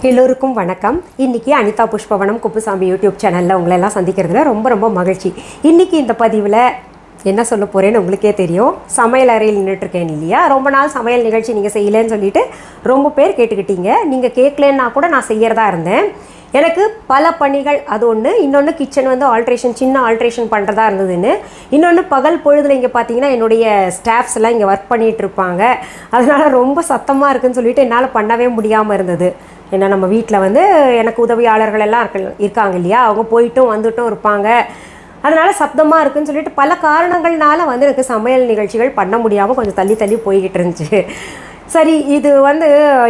எல்லோருக்கும் வணக்கம். இன்றைக்கி அனிதா புஷ்பவனம்குப்புசாமி யூடியூப் சேனலில் உங்களெல்லாம் சந்திக்கிறதுல ரொம்ப மகிழ்ச்சி. இன்றைக்கி இந்த பதிவில் என்ன சொல்ல போகிறேன்னு உங்களுக்கே தெரியும். சமையல் அறையில் நின்றுட்டுருக்கேன் இல்லையா, ரொம்ப நாள் சமையல் நிகழ்ச்சி நீங்கள் செய்யலைன்னு சொல்லிட்டு ரொம்ப பேர் கேட்டுக்கிட்டீங்க. நீங்கள் கேட்கலன்னா கூட நான் செய்கிறதா இருந்தேன். எனக்கு பல பணிகள், அது ஒன்று. இன்னொன்று கிச்சன் சின்ன ஆல்ட்ரேஷன் பண்ணுறதா இருந்ததுன்னு. இன்னொன்று பகல் பொழுதில் இங்கே பார்த்தீங்கன்னா என்னுடைய ஸ்டாஃப்ஸ் எல்லாம் இங்கே ஒர்க் பண்ணிகிட்டு இருப்பாங்க. அதனால் ரொம்ப சத்தமாக இருக்குதுன்னு சொல்லிட்டு என்னால் பண்ணவே முடியாமல் இருந்தது. ஏன்னா நம்ம வீட்டில் எனக்கு உதவியாளர்கள் எல்லாம் இருக்காங்க இல்லையா, அவங்க போயிட்டும் வந்துட்டும் இருப்பாங்க. அதனால் சப்தமாக இருக்குதுன்னு சொல்லிட்டு பல காரணங்கள்னால எனக்கு சமையல் நிகழ்ச்சிகள் பண்ண முடியாமல் கொஞ்சம் தள்ளி போய்கிட்டு இருந்துச்சு. சரி, இது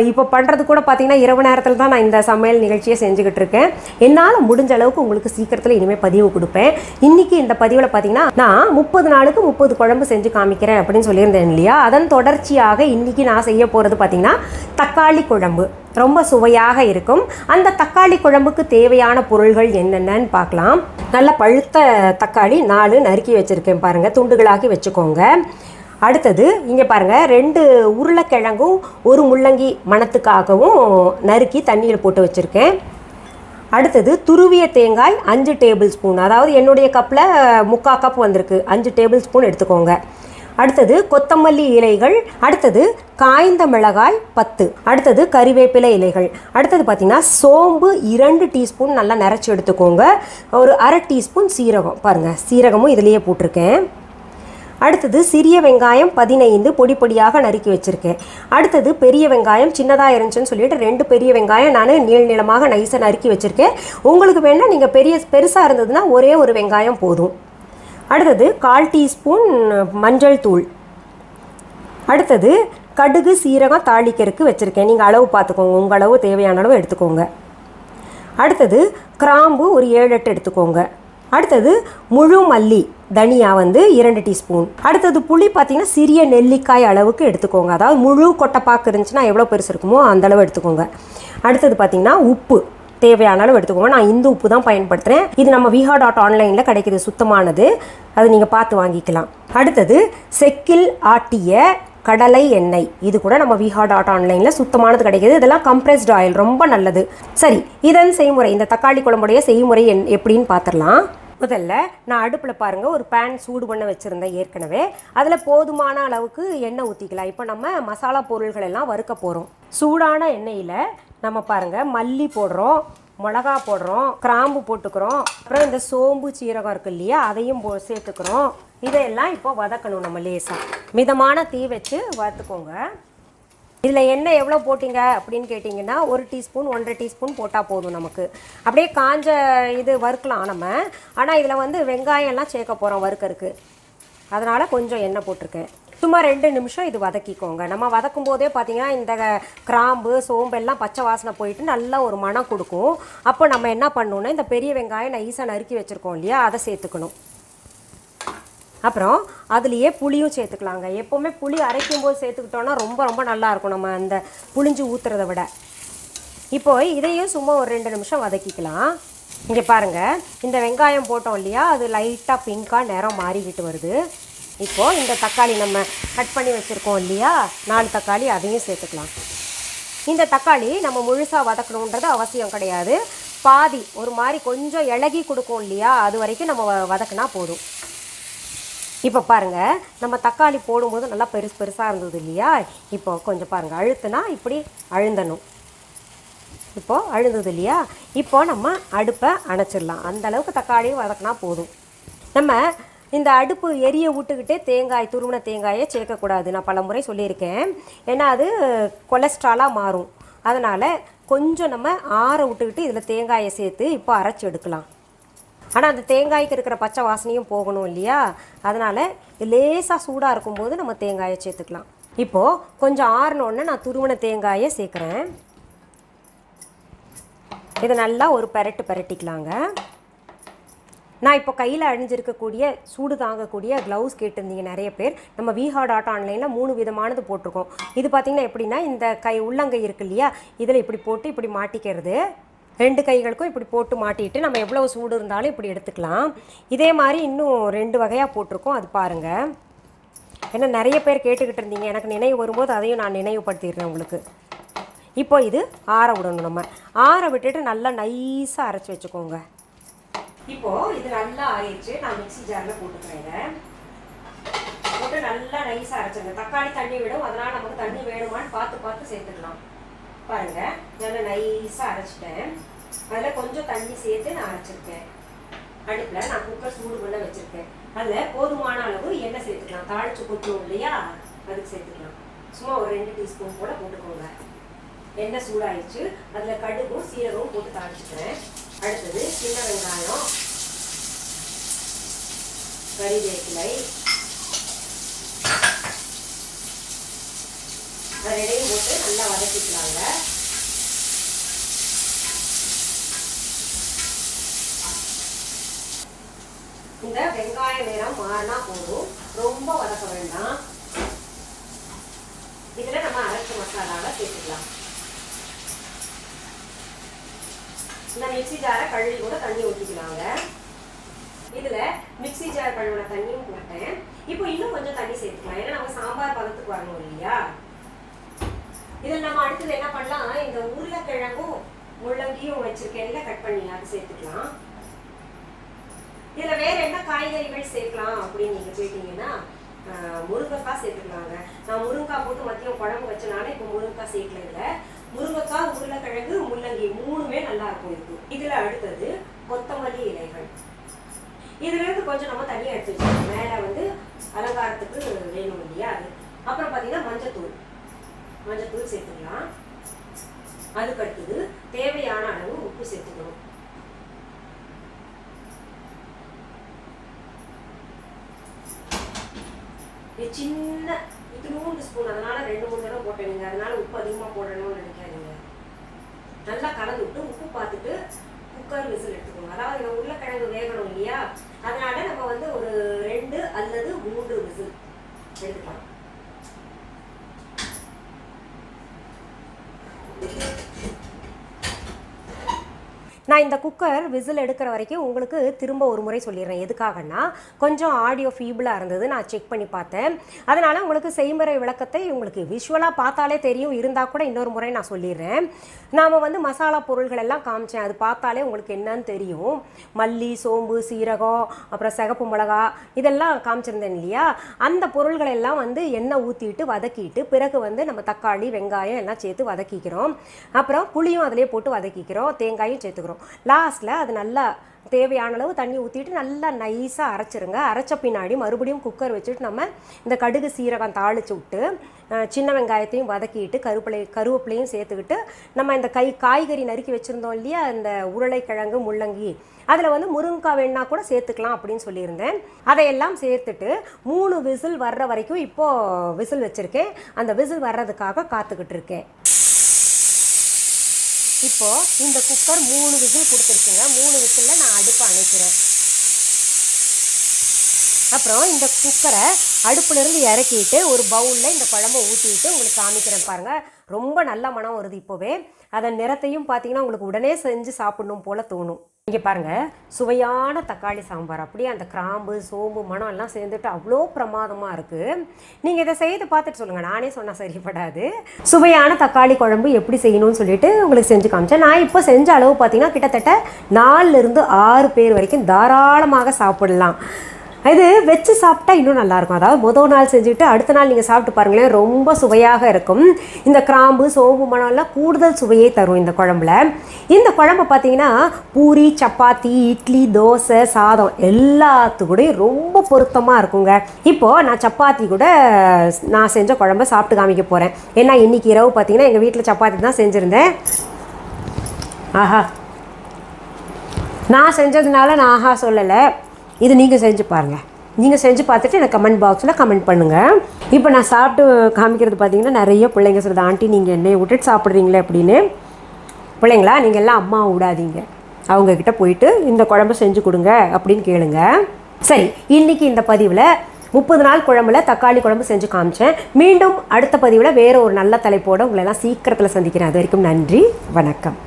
இப்போ பண்ணுறது கூட பார்த்திங்கன்னா இரவு நேரத்தில் தான் நான் இந்த சமையல் நிகழ்ச்சியை செஞ்சுக்கிட்டு இருக்கேன். என்னால் முடிஞ்ச அளவுக்கு உங்களுக்கு சீக்கிரத்தில் இனிமேல் பதிவு கொடுப்பேன். இன்றைக்கி இந்த பதிவில் பார்த்திங்கன்னா நான் 30 நாளுக்கு 30 குழம்பு செஞ்சு காமிக்கிறேன் அப்படின்னு சொல்லியிருந்தேன் இல்லையா. அதன் தொடர்ச்சியாக இன்றைக்கி நான் செய்ய போகிறது பார்த்திங்கன்னா தக்காளி குழம்பு. ரொம்ப சுவையாக இருக்கும். அந்த தக்காளி குழம்புக்கு தேவையான பொருள்கள் என்னென்னு பார்க்கலாம். நல்ல பழுத்த தக்காளி 4 நறுக்கி வச்சுருக்கேன் பாருங்கள், துண்டுகளாக்கி வச்சுக்கோங்க. அடுத்தது இங்கே பாருங்கள், 2 உருளைக்கிழங்கும் 1 முள்ளங்கி மணத்துக்காகவும் நறுக்கி தண்ணியில் போட்டு வச்சுருக்கேன். அடுத்தது துருவிய தேங்காய் 5 டேபிள் ஸ்பூன், அதாவது என்னுடைய கப்பில் 3/4 கப் வந்திருக்கு, 5 டேபிள் ஸ்பூன் எடுத்துக்கோங்க. அடுத்தது கொத்தமல்லி இலைகள். அடுத்தது காய்ந்த மிளகாய் 10. அடுத்தது கறிவேப்பிலை இலைகள். அடுத்தது பார்த்திங்கன்னா சோம்பு 2 டீஸ்பூன் நல்லா நிறச்சி எடுத்துக்கோங்க. ஒரு அரை டீஸ்பூன் சீரகம், பாருங்கள் சீரகமும் இதிலேயே போட்டிருக்கேன். அடுத்தது சிறிய வெங்காயம் 15 பொடியாக நறுக்கி வச்சுருக்கேன். அடுத்தது பெரிய வெங்காயம் சின்னதாக இருந்துச்சுன்னு சொல்லிட்டு 2 பெரிய வெங்காயம் நான் நீளமாக நைஸாக நறுக்கி வச்சுருக்கேன். உங்களுக்கு வேணால் நீங்கள் பெருசாக இருந்ததுன்னா ஒரே ஒரு வெங்காயம் போதும். அடுத்தது 1/4 டீஸ்பூன் மஞ்சள் தூள். அடுத்தது கடுகு சீரகம் தாளிக்கிறதுக்கு வச்சுருக்கேன். நீங்கள் அளவு பார்த்துக்கோங்க, உங்கள் அளவு தேவையான அளவு எடுத்துக்கோங்க. அடுத்தது கிராம்பு ஒரு 7-8 எடுத்துக்கோங்க. அடுத்தது முழு மல்லி தனியா 2 டீஸ்பூன். அடுத்தது புளி பார்த்திங்கன்னா சிறிய நெல்லிக்காய் அளவுக்கு எடுத்துக்கோங்க. அதாவது முழு கொட்டைப்பாக்கு இருந்துச்சுன்னா எவ்வளோ பெருசு இருக்குமோ அந்த அளவு எடுத்துக்கோங்க. அடுத்தது பார்த்திங்கன்னா உப்பு தேவையான அளவு எடுத்துக்கோங்க. நான் இந்த உப்பு தான் பயன்படுத்துகிறேன். இது நம்ம viha.online கிடைக்கிது, சுத்தமானது. அது நீங்கள் பார்த்து வாங்கிக்கலாம். அடுத்தது செக்கில் ஆட்டிய கடலை எண்ணெய், இது கூட நம்ம viha.online சுத்தமானது கிடைக்கிது. இதெல்லாம் கம்ப்ரெஸ்ட் ஆயில், ரொம்ப நல்லது. சரி, இதன் செய்முறை, இந்த தக்காளி குழம்புடைய செய்முறை எப்படின்னு பார்த்துடலாம். முதல்ல நான் அடுப்பில் பாருங்கள் ஒரு பேன் சூடு பண்ண வச்சுருந்தேன் ஏற்கனவே. அதில் போதுமான அளவுக்கு எண்ணெய் ஊற்றிக்கலாம். இப்போ நம்ம மசாலா பொருள்கள் எல்லாம் வறுக்க போகிறோம். சூடான எண்ணெயில் நம்ம பாருங்கள் மல்லி போடுறோம், மிளகா போடுறோம், கிராம்பு போட்டுக்கிறோம், அப்புறம் இந்த சோம்பு சீரகம் இருக்குது இல்லையா, அதையும் சேர்த்துக்கிறோம். இதையெல்லாம் இப்போ வதக்கணும். நம்ம லேசாக மிதமான தீ வச்சு வறுத்துக்கோங்க. இதில் எண்ணெய் எவ்வளோ போட்டிங்க அப்படின்னு கேட்டிங்கன்னா 1 டீஸ்பூன் 1.5 டீஸ்பூன் போட்டால் போதும் நமக்கு. அப்படியே காஞ்ச இது வறுக்கலாம் நம்ம. ஆனால் இதில் வெங்காயம்லாம் சேர்க்க போகிறோம் வறுக்கறதுக்கு, அதனால் கொஞ்சம் எண்ணெய் போட்டிருக்கேன். சும்மா 2 நிமிஷம் இது வதக்கிக்கோங்க. நம்ம வதக்கும் போதே பார்த்திங்கன்னா இந்த கிராம்பு சோம்பெல்லாம் பச்சை வாசனை போயிட்டு நல்லா ஒரு மணம் கொடுக்கும். அப்போ நம்ம என்ன பண்ணணுன்னா இந்த பெரிய வெங்காயம் நைஸாக நறுக்கி வச்சுருக்கோம் இல்லையா, அதை சேர்த்துக்கணும். அப்புறம் அதுலேயே புளியும் சேர்த்துக்கலாங்க. எப்போவுமே புளி அரைக்கும் போது சேர்த்துக்கிட்டோன்னா ரொம்ப நல்லாயிருக்கும், நம்ம அந்த புளிஞ்சு ஊற்றுறத விட. இப்போது இதையும் சும்மா ஒரு 2 நிமிஷம் வதக்கிக்கலாம். இங்கே பாருங்கள், இந்த வெங்காயம் போட்டோம் இல்லையா, அது லைட்டாக பிங்காக நிறம் மாறிக்கிட்டு வருது. இப்போது இந்த தக்காளி நம்ம கட் பண்ணி வச்சுருக்கோம் இல்லையா, 4 தக்காளி, அதையும் சேர்த்துக்கலாம். இந்த தக்காளி நம்ம முழுசாக வதக்கணுன்றது அவசியம் கிடையாது. பாதி ஒரு மாதிரி கொஞ்சம் இலகி கொடுக்கும் இல்லையா, அது வரைக்கும் நம்ம வதக்கினா போதும். இப்போ பாருங்கள், நம்ம தக்காளி போடும்போது நல்லா பெருசாக இருந்தது இல்லையா, இப்போ கொஞ்சம் பாருங்கள் அழுத்துனா இப்படி அழுந்தணும். இப்போது அழுந்தது இல்லையா, இப்போ நம்ம அடுப்பை அணைச்சிடலாம். அந்தளவுக்கு தக்காளியும் வதக்கினா போதும். நம்ம இந்த அடுப்பு எரிய விட்டுக்கிட்டே துருவின தேங்காயை சேர்க்கக்கூடாது. நான் பல முறை சொல்லியிருக்கேன். ஏன்னா அது கொலஸ்ட்ராலாக மாறும். அதனால் கொஞ்சம் நம்ம ஆற விட்டுக்கிட்டு இதில் தேங்காயை சேர்த்து இப்போ அரைச்சி எடுக்கலாம். ஆனால் அந்த தேங்காய்க்கு இருக்கிற பச்சை வாசனையும் போகணும் இல்லையா, அதனால் லேசாக சூடாக இருக்கும்போது நம்ம தேங்காயை சேர்த்துக்கலாம். இப்போது கொஞ்சம் ஆறினோடனே நான் துருவின தேங்காயை சேர்க்குறேன். இதை நல்லா ஒரு பெரட்டிக்கலாங்க. நான் இப்போ கையில் அணிஞ்சிருக்கக்கூடிய சூடு தாங்கக்கூடிய க்ளவுஸ் கேட்டிருந்தீங்க நிறைய பேர். நம்ம viha.online 3 விதமானது போட்டிருக்கோம். இது பார்த்திங்கன்னா எப்படின்னா, இந்த உள்ளங்கை இருக்கு இல்லையா, இதில் இப்படி போட்டு இப்படி மாட்டிக்கிறது. 2 கைகளுக்கும் இப்படி போட்டு மாட்டிட்டு நம்ம எவ்வளவு சூடு இருந்தாலும் இப்படி எடுத்துக்கலாம். இதே மாதிரி இன்னும் 2 வகையாக போட்டிருக்கோம், அது பாருங்கள். ஏன்னா நிறைய பேர் கேட்டுக்கிட்டு இருந்தீங்க, எனக்கு நினைவு வரும்போது அதையும் நான் நினைவுபடுத்திடுறேன் உங்களுக்கு. இப்போ இது ஆற விடணும். நம்ம ஆற விட்டுட்டு நல்லா நைஸாக அரைச்சி வச்சுக்கோங்க. இப்போது இது நல்லா ஆறிடுச்சு. நான் மிக்ஸி ஜாரில் போட்டுக்கிறேன். போட்டு நல்லா நைஸாக அரைச்சிருங்க. தக்காளி தண்ணி விடும், அதனால் நமக்கு தண்ணி வேணுமான்னு பார்த்து சேர்த்துக்கலாம். பாருங்கள், நல்லா நைஸாக அரைச்சிட்டேன். அதில் கொஞ்சம் தண்ணி சேர்த்து நான் அரைச்சிருக்கேன். அடுப்பில் நான் குக்கர் சூடு பண்ண வச்சுருக்கேன். அதில் போதுமான அளவு எண்ணெய் சேர்த்துக்கலாம். தாளித்து கொட்டணும் இல்லையா, அதுக்கு சேர்த்துக்கலாம். சும்மா ஒரு 2 டீஸ்பூன் போல் போட்டுக்கோங்க. எண்ணெய் சூடாயிடுச்சு. அதில் கடுகும் சீரகமும் போட்டு தாளிச்சுக்கிறேன். அடுத்தது சின்ன வெங்காயம், கறிவேப்பிலை, ரெண்டையும் போட்டு நல்லா வதக்கிக்கலாங்க. இந்த வெங்காய நிறம் மாறினா போதும், ரொம்ப வதக்க வேண்டாம். இதில் நம்ம அரைச்ச மசாலாவை சேர்த்துக்கலாம். இந்த மிக்ஸி ஜாரை கழுவி கூட தண்ணி ஊற்றிக்கலாங்க. இதில் மிக்ஸி ஜார் கழுவின தண்ணியும் போட்டேன். இப்போ இன்னும் கொஞ்சம் தண்ணி சேர்த்துக்கலாம், ஏன்னா நம்ம சாம்பார் பதத்துக்கு வரணும் இல்லையா. இதில் நம்ம அடுத்தது என்ன பண்ணலாம், இந்த உருளைக்கிழங்கும் முள்ளங்கியும் வச்சிருக்கேன்ல கட் பண்ணி அது சேர்த்துக்கலாம். இதில் வேற என்ன காய்கறிகள் சேர்க்கலாம் அப்படின்னு நீங்கள் கேட்டீங்கன்னா முருங்கைக்காய் சேர்த்துக்கலாங்க. நான் முருங்கைக்காய் போட்டு மதியம் குழம்பு வச்சனால இப்போ முருங்கைக்காய் சேர்க்கல. இல்லை, முருங்கைக்காய், உருளைக்கிழங்கு, முள்ளங்கி 3மே நல்லா இருக்கும் இருக்கு. இதில் அடுத்தது கொத்தமல்லி இலைகள். இதுலேருந்து கொஞ்சம் நம்ம தனியாக எடுத்து வச்சுக்கோங்க. மேலே அலங்காரத்துக்கு வேணும் இல்லையா அது. அப்புறம் பார்த்தீங்கன்னா மஞ்சத்தூள் சேர்த்துக்கலாம். அதுக்கு அடுத்தது தேவையான அளவு உப்பு சேர்த்துக்கணும். சின்ன இத்தினூண்டு ஸ்பூன், அதனால 2-3 தடவை போட்டேங்க. அதனால உப்பு அதிகமாக போடணும்னு நினைக்காதீங்க. நல்லா கலந்து விட்டு உப்பு பார்த்துட்டு குக்கர் விசில் எடுத்துக்கோங்க. அதாவது இந்த உருளைக்கிழங்கு வேகணும் இல்லையா, அதனால நம்ம ஒரு 2 அல்லது 3 விசில் எடுத்துக்கலாம். நான் இந்த குக்கர் விசில் எடுக்கிற வரைக்கும் உங்களுக்கு திரும்ப ஒரு முறை சொல்லிடுறேன். எதுக்காகன்னா, கொஞ்சம் ஆடியோ ஃபீபிளாக இருந்தது, நான் செக் பண்ணி பார்த்தேன். அதனால் உங்களுக்கு செய்முறை விளக்கத்தை உங்களுக்கு விஷுவலாக பார்த்தாலே தெரியும். இருந்தால் கூட இன்னொரு முறை நான் சொல்லிடுறேன். நாம் மசாலா பொருள்கள் எல்லாம் காமிச்சேன், அது பார்த்தாலே உங்களுக்கு என்னன்னு தெரியும். மல்லி, சோம்பு, சீரகம், அப்புறம் சிகப்பு மிளகா இதெல்லாம் காமிச்சிருந்தேன் இல்லையா. அந்த பொருள்கள் எல்லாம் எண்ணெய் ஊற்றிட்டு வதக்கிட்டு பிறகு நம்ம தக்காளி, வெங்காயம் எல்லாம் சேர்த்து வதக்கிக்கிறோம். அப்புறம் புளியும் அதிலே போட்டு வதக்கிக்கிறோம். தேங்காயும் சேர்த்துக்கிறோம். லாஸ்ட்ல அது நல்லா தேவையான அளவு தண்ணி ஊற்றிட்டு நல்லா நைஸாக அரைச்சிருங்க. அரைச்ச பின்னாடி மறுபடியும் குக்கர் வச்சுட்டு நம்ம இந்த கடுகு சீரகம் தாளித்து விட்டு சின்ன வெங்காயத்தையும் வதக்கிட்டு கருவேப்பிலையும் சேர்த்துக்கிட்டு நம்ம இந்த காய்கறி நறுக்கி வச்சுருந்தோம் இல்லையா, இந்த உருளைக்கிழங்கு, முள்ளங்கி, அதில் முருங்கைக்காய் வேணா கூட சேர்த்துக்கலாம் அப்படின்னு சொல்லியிருந்தேன். அதையெல்லாம் சேர்த்துட்டு 3 விசில் வர்ற வரைக்கும் இப்போது விசில் வச்சுருக்கேன். அந்த விசில் வர்றதுக்காக காத்துக்கிட்டு இருக்கேன். இப்போது இந்த குக்கர் 3 விசில் கொடுத்துருக்குங்க. 3 விசிலில் நான் அடுப்பை அணைக்கிறேன். அப்புறம் இந்த குக்கரை அடுப்புலேருந்து இறக்கிட்டு ஒரு பவுலில் இந்த குழம்பை ஊற்றிட்டு உங்களுக்கு காமிக்கிறேன் பாருங்கள். ரொம்ப நல்ல மனம் வருது இப்போவே. அதன் நிறத்தையும் பார்த்தீங்கன்னா உங்களுக்கு உடனே செஞ்சு சாப்பிடணும் போல் தோணும். இங்கே பாருங்கள், சுவையான தக்காளி சாம்பார். அப்படியே அந்த கிராம்பு, சோம்பு மனம் எல்லாம் சேர்ந்துட்டு அவ்வளோ பிரமாதமாக இருக்குது. நீங்கள் இதை செய்து பார்த்துட்டு சொல்லுங்கள், நானே சொன்னால் சரிப்படாது. சுவையான தக்காளி குழம்பு எப்படி செய்யணும்னு சொல்லிட்டு உங்களுக்கு செஞ்சு காமிச்சேன். நான் இப்போ செஞ்ச அளவு பார்த்தீங்கன்னா கிட்டத்தட்ட 4லிருந்து 6 பேர் வரைக்கும் தாராளமாக சாப்பிடலாம். இது வச்சு சாப்பிட்டா இன்னும் நல்லாயிருக்கும். அதாவது முதல் நாள் செஞ்சுட்டு அடுத்த நாள் நீங்கள் சாப்பிட்டு பாருங்களேன், ரொம்ப சுவையாக இருக்கும். இந்த கிராம்பு, சோம்பு மணம்லாம் கூடுதல் சுவையை தரும் இந்த குழம்புல. இந்த குழம்பு பார்த்தீங்கன்னா பூரி, சப்பாத்தி, இட்லி, தோசை, சாதம் எல்லாத்துக்கூடையும் ரொம்ப பொருத்தமாக இருக்குங்க. இப்போது நான் சப்பாத்தி கூட நான் செஞ்ச குழம்பை சாப்பிட்டு காமிக்க போகிறேன். ஏன்னா இன்றைக்கி இரவு பார்த்தீங்கன்னா எங்கள் வீட்டில் சப்பாத்தி தான் செஞ்சுருந்தேன். ஆஹா, நான் செஞ்சதுனால நான் ஆஹா சொல்லலை. இது நீங்கள் செஞ்சு பாருங்கள். நீங்கள் செஞ்சு பார்த்துட்டு எனக்கு கமெண்ட் பாக்ஸில் கமெண்ட் பண்ணுங்கள். இப்போ நான் சாப்பிட்டு காமிக்கிறது பார்த்தீங்கன்னா நிறைய பிள்ளைங்க சொல்லுது, ஆண்டி நீங்கள் என்னையை விட்டுட்டு சாப்பிட்றீங்களே அப்படின்னு. பிள்ளைங்களா, நீங்கள் எல்லாம் அம்மா விடாதீங்க, அவங்கக்கிட்ட போயிட்டு இந்த குழம்பு செஞ்சு கொடுங்க அப்படின்னு கேளுங்க. சரி, இன்றைக்கி இந்த பதிவில் 30 நாள் குழம்புல தக்காளி குழம்பு செஞ்சு காமிச்சேன். மீண்டும் அடுத்த பதிவில் வேறு ஒரு நல்ல தலைப்போடு உங்களெல்லாம் சீக்கிரத்தில் சந்திக்கிறேன். அது வரைக்கும் நன்றி, வணக்கம்.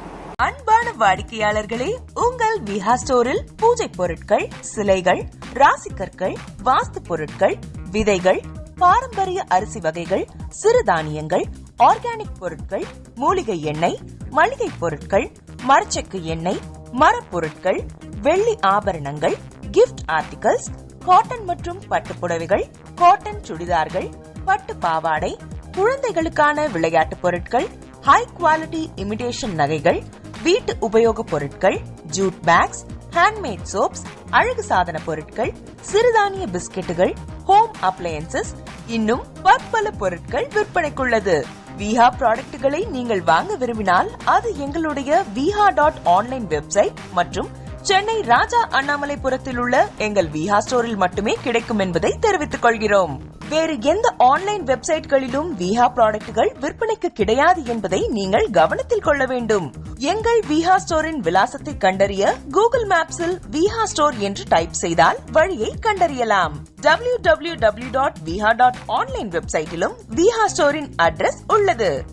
அன்பான வாடிக்கையாளர்களே, உங்கள் விஹா ஸ்டோரில் பூஜை பொருட்கள், சிலைகள், ராசிக்கற்கள், வாஸ்து பொருட்கள், விதைகள், பாரம்பரிய அரிசி வகைகள், சிறுதானியங்கள், ஆர்கானிக் பொருட்கள், மூலிகை எண்ணெய், மளிகை பொருட்கள், மரச்செக்கு எண்ணெய், மரப்பொருட்கள், வெள்ளி ஆபரணங்கள், கிஃப்ட் ஆர்டிகல்ஸ், காட்டன் மற்றும் பட்டு புடவைகள், காட்டன் சுடிதார்கள், பட்டு பாவாடை, குழந்தைகளுக்கான விளையாட்டு பொருட்கள், ஹை குவாலிட்டி இமிடேஷன் நகைகள், வீட்டு உபயோக பொருட்கள், ஜூட் பேக்ஸ், ஹேண்ட்மேட் சோப்ஸ், அழகு சாதன பொருட்கள், சிறுதானிய பிஸ்கெட்டுகள், ஹோம் அப்ளையன்சஸ், இன்னும் பற்பல பொருட்கள் விற்பனைக்குள்ளது. விஹா ப்ராடக்ட்களை நீங்கள் வாங்க விரும்பினால் அது எங்களுடைய viha.online வெப்சைட் மற்றும் சென்னை ராஜா அண்ணாமலைபுரத்தில் உள்ள எங்கள் விஹா ஸ்டோரில் மட்டுமே கிடைக்கும் என்பதை தெரிவித்துக் கொள்கிறோம். வேறு எந்த ஆன்லைன் வெப்சைட்களிலும் விஹா ப்ராடக்ட்கள் விற்பனைக்கு கிடையாது என்பதை நீங்கள் கவனத்தில் கொள்ள வேண்டும். எங்கள் விஹா ஸ்டோரின் விலாசத்தை கண்டறிய கூகுள் மேப்ஸில் விஹா ஸ்டோர் என்று டைப் செய்தால் வழியை கண்டறியலாம். www.viha.online வெப்சைட்டிலும் விஹா ஸ்டோரின் அட்ரஸ் உள்ளது.